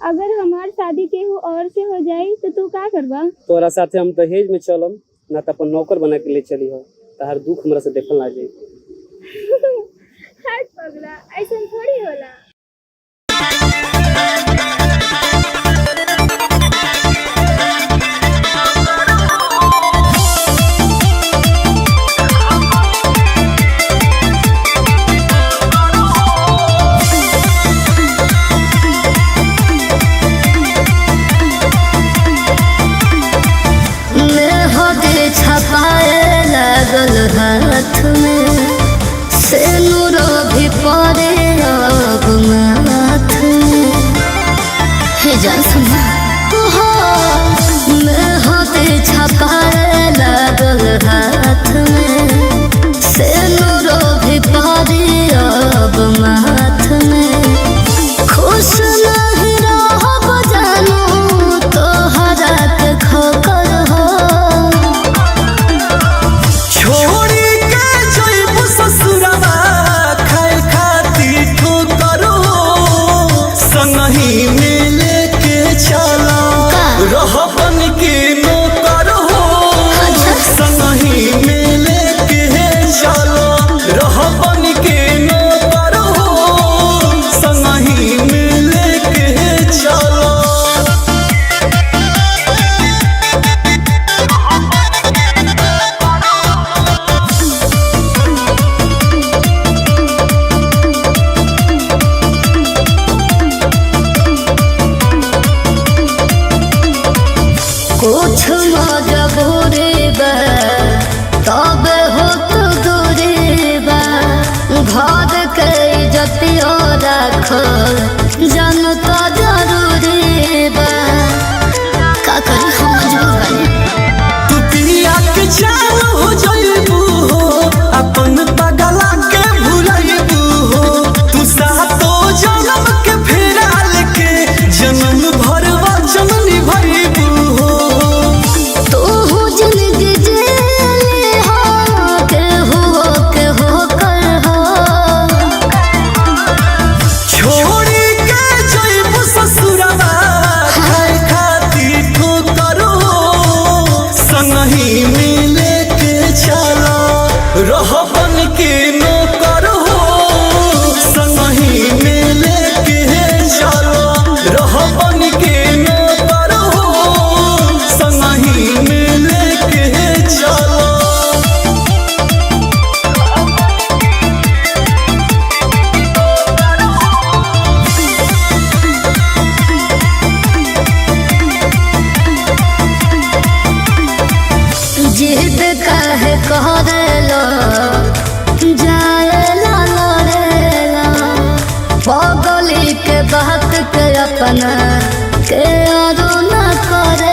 अगर हमार शादी केहू और से हो जाई तो तू का करबा? तोरा साथे हम दहेज में चलम ना तो अपन नौकर बना के ले चली हो। तार दुख हमरा से देखल ना जाई। हट पगला, ऐसा थोड़ी होला। छपाए लागल हाथ में सेनुरो भी पड़े अब माथ में। हे जा सुना मैं होते छपाए लागल हाथ में सेनुरो भी पड़े अब माथ में। खुश नहीं रहो जानू तो हरात खोकर कुछ मजबूरी बा तब हो तो दूरी बा। घर के इज्जतियों रखल जनता जरूरी बा। का करी हम मजबूर बानी। तू पिया के चाल हो जाइबू हो अपन पगला के भुलाइबू हो। तू सातो जन्म के फेरा लेके जन्म भर वचन निभाइबू हो। रहबन के नौकर हो संगही में लेके चलो। रहबन के नौकर हो संगही में लेके चलो। जिद काहे करेला जाएला लड़ेला पगली के बात के अपना के आरो न करे।